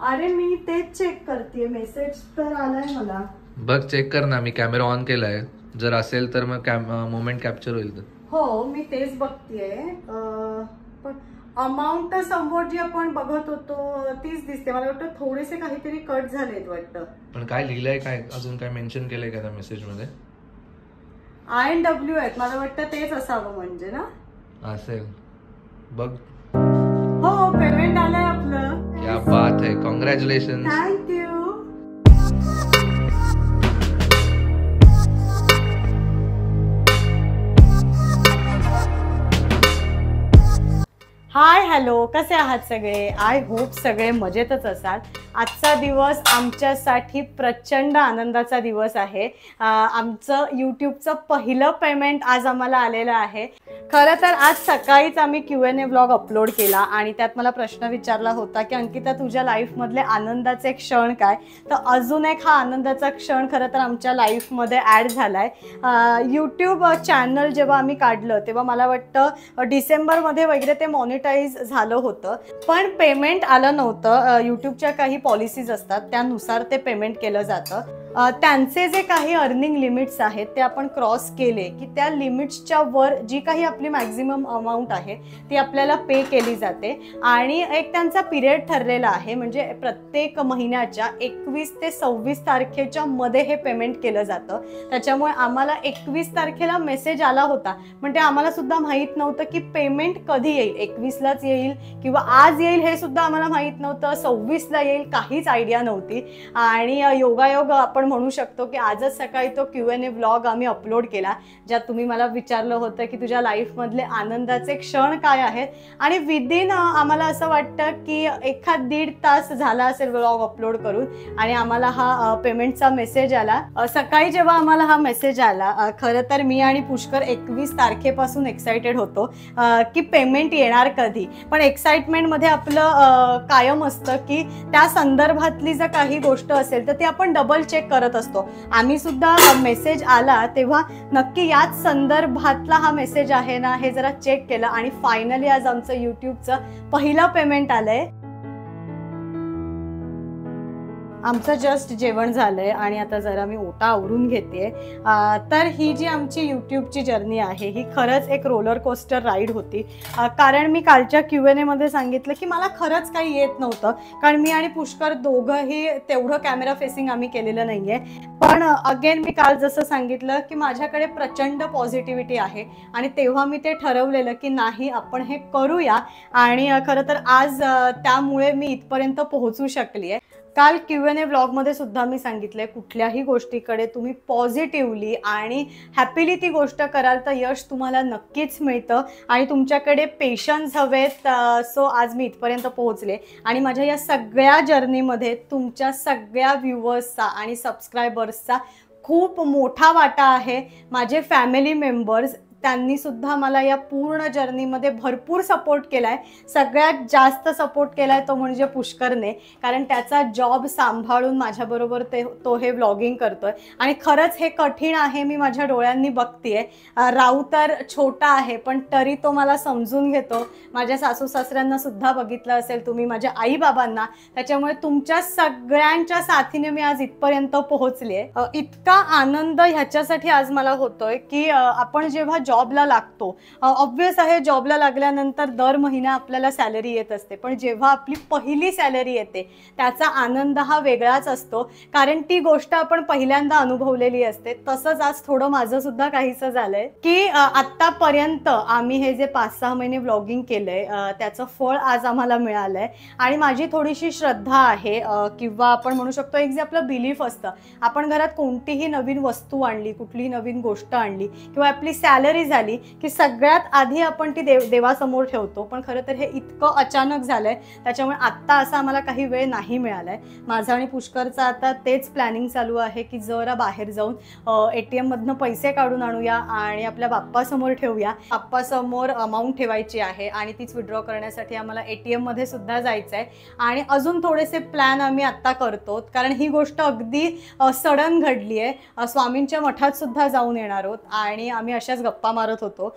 अरे मी तेच चेक करते, मेसेज तर आलाय मला. बघ चेक कर ना, मी कॅमेरा ऑन केलाय, जर असेल तर मग मोमेंट कॅप्चर होईल. तर हो मी तेच बघतेय. पण अमाऊंट समोर जी आपण बघत होतो तीच दिसते. मला वाटतं थोडेसे काहीतरी कट झालेत वाटतं. पण काय लिहिलंय, काय अजून काय मेन्शन केलंय का त्या मेसेज मध्ये? INW आहेत, मला वाटतं तेच असावं म्हणजे ना. असेल बघ. हो पेमेंट आलंय आपलं. क्या बात है, कॉंग्रॅच्युलेशन. थँक्यू. हाय हॅलो, कसे आहात सगळे? आय होप सगळे मजेतच असाल. आजचा दिवस आमच्यासाठी प्रचंड आनंदाचा दिवस आहे. आमचं यूट्यूबचं पहिलं पेमेंट आज आम्हाला आलेलं आहे. खरं तर आज सकाळीच आम्ही Q&A ब्लॉग अपलोड केला आणि त्यात मला प्रश्न विचारला होता की अंकिता तुझ्या लाईफमधले आनंदाचे क्षण काय? तर अजून एक हा आनंदाचा क्षण खरं तर आमच्या लाईफमध्ये ॲड झालाय. यूट्यूब चॅनल जेव्हा आम्ही काढलं तेव्हा मला वाटतं डिसेंबरमध्ये वगैरे ते मॉनिटाईज झालं होतं, पण पेमेंट आलं नव्हतं. यूट्यूबच्या काही पॉलिसीज असतात त्यानुसार ते पेमेंट केलं जातं. त्यांचे जे काही अर्निंग लिमिट्स आहेत ते आपण क्रॉस केले की त्या लिमिट्सच्या वर जी काही आपली मॅक्झिमम अमाऊंट आहे ती आपल्याला पे केली जाते. आणि एक त्यांचा पिरियड ठरलेला आहे, म्हणजे प्रत्येक महिन्याच्या 21 ते 26 तारखेच्या मध्ये हे पेमेंट केलं जातं. त्याच्यामुळे आम्हाला 21 तारखेला मेसेज आला होता, पण ते आम्हाला सुद्धा माहीत नव्हतं की पेमेंट कधी येईल. 21लाच येईल किंवा आज येईल हे सुद्धा आम्हाला माहीत नव्हतं. 26ला येईल काहीच आयडिया नव्हती. आणि योगायोग आपण म्हणू शकतो की आजच सकाळी तो Q&A ब्लॉग आम्ही अपलोड केला, ज्यात तुम्ही मला विचारलं होतं की तुझ्या लाईफमधले आनंदाचे क्षण काय आहेत. आणि विदिन आम्हाला असं वाटतं की 1-1.5 तास झाला असेल ब्लॉग अपलोड करून आणि आम्हाला हा पेमेंटचा मेसेज आला. सकाळी जेव्हा आम्हाला हा मेसेज आला, खरं तर मी आणि पुष्कर 21 तारखेपासून एक्साइटेड होतो की पेमेंट येणार कधी. पण एक्साइटमेंटमध्ये आपलं कायम असतं की त्या संदर्भातली जर काही गोष्ट असेल तर ती आपण डबल चेक करत असतो. आम्ही सुद्धा मेसेज आला तेव्हा नक्की याच संदर्भातला हा मेसेज आहे ना हे जरा चेक केलं आणि फायनली आज आमचं यूट्यूबचं पहिलं पेमेंट आलंय. आमचं जस्ट जेवण झालंय आणि आता जरा मी ओटा आवरून घेते. तर ही जी आमची यूट्यूबची जर्नी आहे ही खरंच एक रोलर कोस्टर राईड होती. कारण मी कालच्या Q&A मध्ये सांगितलं की मला खरंच काही येत नव्हतं, कारण मी आणि पुष्कर दोघंही तेवढं कॅमेरा फेसिंग आम्ही केलेलं नाहीये. पण अगेन मी काल जसं सांगितलं की माझ्याकडे प्रचंड पॉझिटिव्हिटी आहे आणि तेव्हा मी ते ठरवलेलं की नाही आपण हे करूया. आणि खरं तर आज त्यामुळे मी इथपर्यंत पोहोचू शकली आहे. काल Q&A ब्लॉगमध्ये सुद्धा मी सांगितलंय कुठल्याही गोष्टीकडे तुम्ही पॉझिटिव्हली आणि हॅपीली ती गोष्ट कराल तर यश तुम्हाला नक्कीच मिळतं आणि तुमच्याकडे पेशन्स हवेत. सो आज मी इथपर्यंत पोहोचले आणि माझ्या या सगळ्या जर्नीमध्ये तुमच्या सगळ्या व्ह्यूअर्सचा आणि सबस्क्रायबर्सचा खूप मोठा वाटा आहे. माझे फॅमिली मेंबर्स त्यांनी सुद्धा मला या पूर्ण जर्नीमध्ये भरपूर सपोर्ट केलाय. सगळ्यात जास्त सपोर्ट केलाय तो म्हणजे पुष्करने, कारण त्याचा जॉब सांभाळून माझ्याबरोबर तो हे व्लॉगिंग करतोय आणि खरंच हे कठीण आहे. मी माझ्या डोळ्यांनी बघतेय. राहू तर छोटा आहे पण तरी तो मला समजून घेतो. माझ्या सासू सासऱ्यांना सुद्धा बघितलं असेल तुम्ही, माझ्या आई बाबांना. त्याच्यामुळे तुमच्या सगळ्यांच्या साथीने मी आज इथपर्यंत पोहोचले. इतका आनंद ह्याच्यासाठी आज मला होतोय की आपण जेव्हा जॉबला लागतो, ऑब्व्हियस आहे जॉबला लागल्यानंतर दर महिना आपल्याला सॅलरी येत असते, पण जेव्हा आपली पहिली सॅलरी येते त्याचा आनंद हा वेगळाच असतो, कारण ती गोष्ट आपण पहिल्यांदा अनुभवलेली असते. तसंच आज थोडं माझं सुद्धा काहीसं झालंय की आत्तापर्यंत आम्ही हे जे 5-6 महिने व्लॉगिंग केलंय त्याचं फळ आज आम्हाला मिळालंय. आणि माझी थोडीशी श्रद्धा आहे किंवा आपण म्हणू शकतो एक जे आपलं बिलीफ असतं, आपण घरात कोणतीही नवीन वस्तू आणली, कुठलीही नवीन गोष्ट आणली किंवा आपली सॅलरी झाली की सगळ्यात आधी आपण ती देवासमोर ठेवतो. पण खरं तर हे इतकं अचानक झालंय त्याच्यामुळे आत्ता असा आम्हाला काही वेळ नाही मिळालाय. माझं आणि पुष्करचं आता तेच प्लॅनिंग चालू आहे की जरा बाहेर जाऊन ATM मधनं पैसे काढून आणूया आणि आपल्या बाप्पासमोर ठेवूया. बाप्पासमोर अमाऊंट ठेवायची आहे आणि तीच विड्रॉ करण्यासाठी आम्हाला ATM मध्ये सुद्धा जायचं आहे. आणि अजून थोडेसे प्लॅन आम्ही आत्ता करतो, कारण ही गोष्ट अगदी सडन घडली आहे. स्वामींच्या मठात सुद्धा जाऊन येणार आहोत आणि आम्ही अशाच गप्पा गप्पा मारत होतो.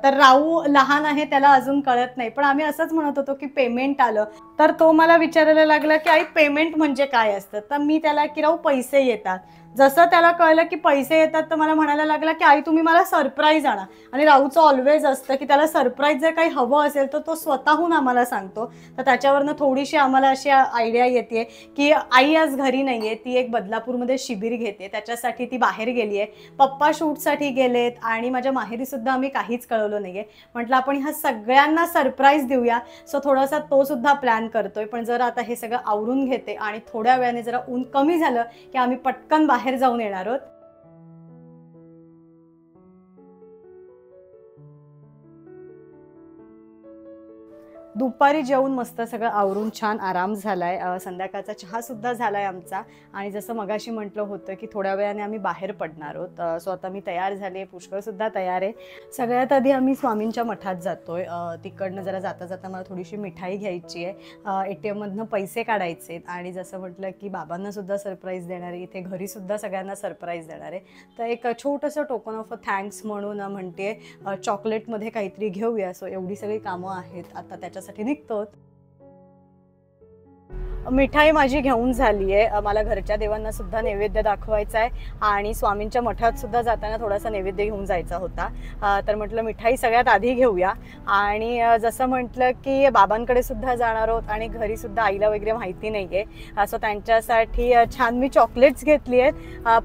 तर राहू लहान आहे, त्याला अजून कळत नाही, पण आम्ही असंच म्हणत होतो की पेमेंट आलं. तर तो मला विचारायला लागला की आई पेमेंट म्हणजे काय असतं. तर मी त्याला की राहू पैसे येतात. जसं त्याला कळलं की पैसे येतात तर मला म्हणायला लागला की आई तुम्ही मला सरप्राईज आणा. आणि राहूचं ऑलवेज असतं की त्याला सरप्राईज जर काही हवं असेल तर तो स्वतःहून आम्हाला सांगतो. तर त्याच्यावरनं थोडीशी आम्हाला अशी आयडिया येते की आई आज घरी नाही आहे, ती एक बदलापूरमध्ये शिबिर घेते, त्याच्यासाठी ती बाहेर गेली आहे. पप्पा शूटसाठी गेलेत आणि माझ्या माहेरीसुद्धा आम्ही काहीच कळवलं नाही आहे. म्हटलं आपण ह्या सगळ्यांना सरप्राईज देऊया. सो थोडासा तो सुद्धा प्लॅन करतोय. पण जर आता हे सगळं आवरून घेते आणि थोड्या वेळाने जरा ऊन कमी झालं की आम्ही पटकन बाहेर जाऊन येणार आहोत. दुपारी जेवून मस्त सगळं आवरून छान आराम झालाय. संध्याकाळचा चहा सुद्धा झालाय आमचा. आणि जसं मगाशी म्हटलं होतं की थोड्या वेळाने आम्ही बाहेर पडणार आहोत. सो आता मी तयार झाले, पुष्कळ सुद्धा तयार आहे. सगळ्यात आधी आम्ही स्वामींच्या मठात जातोय. तिकडनं जरा जाता जाता मला थोडीशी मिठाई घ्यायची आहे. ATM मधनं पैसे काढायचे आणि जसं म्हटलं की बाबांना सुद्धा सरप्राईज देणार आहे, इथे घरी सुद्धा सगळ्यांना सरप्राईज देणार आहे. तर एक छोटंसं टोकन ऑफ थँक्स म्हणून म्हणते चॉकलेटमध्ये काहीतरी घेऊया. सो एवढी सगळी कामं आहेत आता, त्याच्यासाठी निघतो. मिठाई माझी घेऊन झाली आहे. मला घरच्या देवांना सुद्धा नैवेद्य दाखवायचा आहे आणि स्वामींच्या मठात सुद्धा जाताना थोडासा नैवेद्य घेऊन जायचा होता. तर म्हटलं मिठाई सगळ्यात आधी घेऊया. आणि जसं म्हटलं की बाबांकडे सुद्धा जाणार आहोत आणि घरी सुद्धा आईला वगैरे माहिती नाही आहे. सो त्यांच्यासाठी छान मी चॉकलेट्स घेतली आहेत.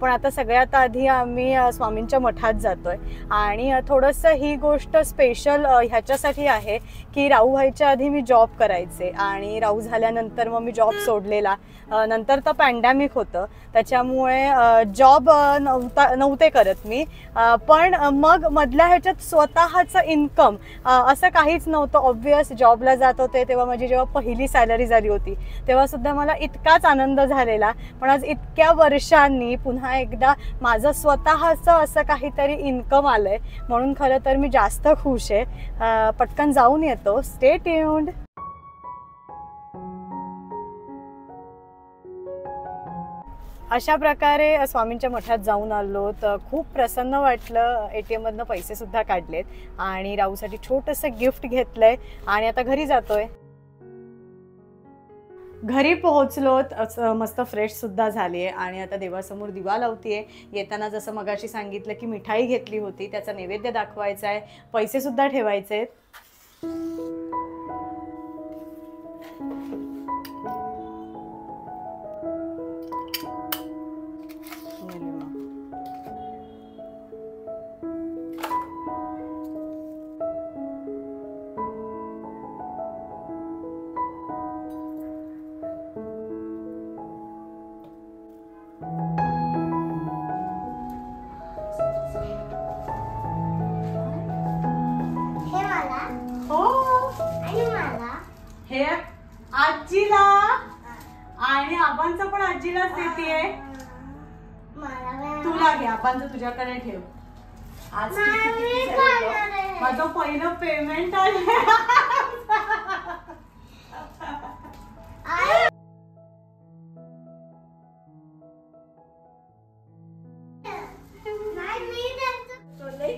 पण आता सगळ्यात आधी आम्ही स्वामींच्या मठात जातोय. आणि थोडंसं ही गोष्ट स्पेशल ह्याच्यासाठी आहे की राहू व्हायच्या आधी मी जॉब करायचे आणि राहू झाल्यानंतर मग मी जॉब सोडलेला. नंतर तर पॅन्डेमिक होतं, त्याच्यामुळे जॉब नव्हते करत मी. पण मग मधल्या ह्याच्यात स्वतःचं इन्कम असं काहीच नव्हतं. ऑब्व्हियस जॉबला जात होते तेव्हा माझी जेव्हा पहिली सॅलरी झाली होती तेव्हा सुद्धा मला इतकाच आनंद झालेला. पण आज इतक्या वर्षांनी पुन्हा एकदा माझं स्वतःचं असं काहीतरी इन्कम आलंय, म्हणून खरं तर मी जास्त खुश आहे. पटकन जाऊन येतो. Stay tuned. अशा प्रकारे स्वामींच्या मठात जाऊन आलो तर खूप प्रसन्न वाटलं. ATM मधनं पैसे सुद्धा काढलेत आणि राहूसाठी छोटंसं गिफ्ट घेतलंय आणि आता घरी जातोय. घरी पोहोचलोत, मस्त फ्रेश सुद्धा झाली आहे आणि आता देवासमोर दिवा लावतीये. येताना जसं मगाशी सांगितलं की मिठाई घेतली होती, त्याचा नैवेद्य दाखवायचा आहे, पैसे सुद्धा ठेवायचे आहेत. हे आजीला आणि आबांचं पण आजीलाच देतेय. तुला घे, आबांचं तुझ्याकडे ठेव. आज माझं पहिलं पेमेंट आलं.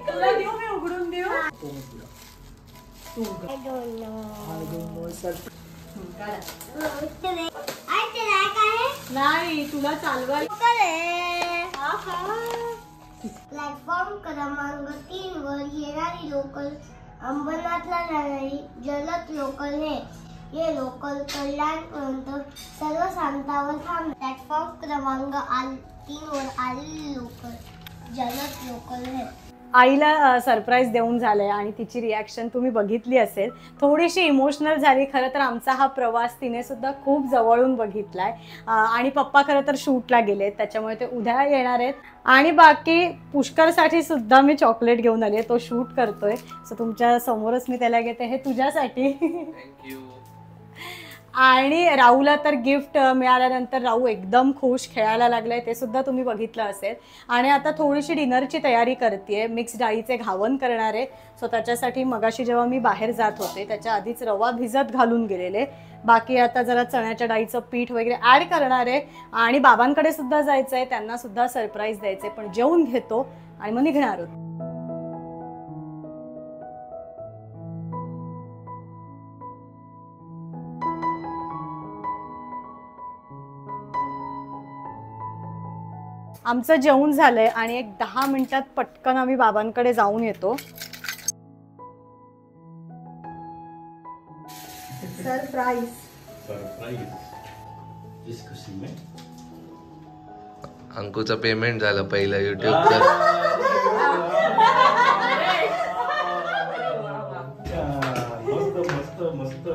तुला देऊ मी उघडून देऊ. नाही तुला चालवायला. प्लॅटफॉर्म क्रमांक 3 वर येणारी लोकल अंबरनाथला जाणारी जलद लोकल हे लोकल कल्याणपर्यंत सर्व स्थानकावर थांब. प्लॅटफॉर्म क्रमांक 3 वर आलेली लोकल जलद लोकल हे. आईला सरप्राईज देऊन झालंय आणि तिची रिॲक्शन तुम्ही बघितली असेल. थोडीशी इमोशनल झाली. खरं तर आमचा हा प्रवास तिने सुद्धा खूप जवळून बघितलाय. आणि पप्पा खरं तर शूटला गेलेत, त्याच्यामुळे ते उद्या येणार आहेत. आणि बाकी पुष्करसाठी सुद्धा मी चॉकलेट घेऊन आली आहे. तो शूट करतोय, सो तुमच्या समोरच मी त्याला घेते. हे तुझ्यासाठी. थँक्यू. आणि राहूला तर गिफ्ट मिळाल्यानंतर राहू एकदम खुश, खेळायला लागलाय, ते सुद्धा तुम्ही बघितलं असेल. आणि आता थोडीशी डिनरची तयारी करते. मिक्स डाळीचे घावन करणार आहे. सो त्याच्यासाठी मगाशी जेव्हा मी बाहेर जात होते त्याच्या आधीच रवा भिजत घालून गेलेले. बाकी आता जरा चण्याच्या डाळीचं पीठ वगैरे ॲड करणार आहे. आणि बाबांकडे सुद्धा जायचं आहे, त्यांना सुद्धा सरप्राईज द्यायचं आहे. पण जेवून घेतो आणि मग निघणार आहोत. आमचं जेवण झालंय आणि एक 10 मिनिटात पटकन आम्ही बाबांकडे जाऊन येतो. सरप्राईज. इस खुशी में अंकुचं पेमेंट झालं पहिलं युट्यूबचं. मस्त मस्त मस्त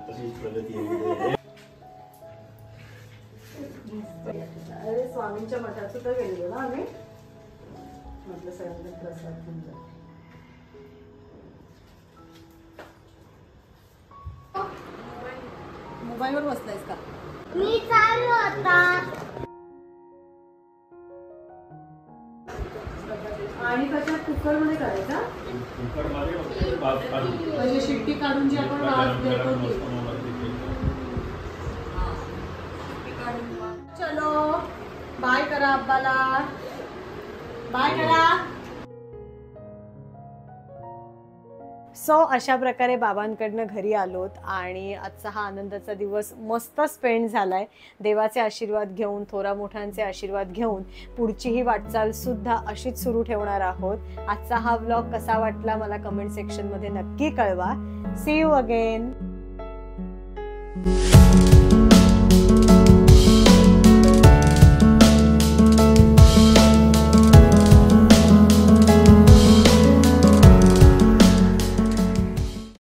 तशीच प्रगती आहे. अरे स्वामींच्या मठात सुद्धा गेलेलो ना आम्ही. म्हटलं सगळ्यांना प्रसाद घेऊन जा. मोबाईलवर बसलायस का? मी चालू होता. आणि कशात कुकर मध्ये करायचा? कुकरमध्ये भात काढून म्हणजे शिट्टी काढून जी आपण भात देतो ती. चलो बाय करा अब्बाला. बाय करा. सो अशा प्रकारे बाबांकडनं घरी आलोत आणि आजचा हा आनंदाचा दिवस मस्त स्पेंड झालाय. देवाचे आशीर्वाद घेऊन, थोरा मोठ्यांचे आशीर्वाद घेऊन पुढची ही वाटचाल सुद्धा अशीच सुरू ठेवणार आहोत. आजचा हा व्लॉग कसा वाटला मला कमेंट सेक्शन मध्ये नक्की कळवा. See you again.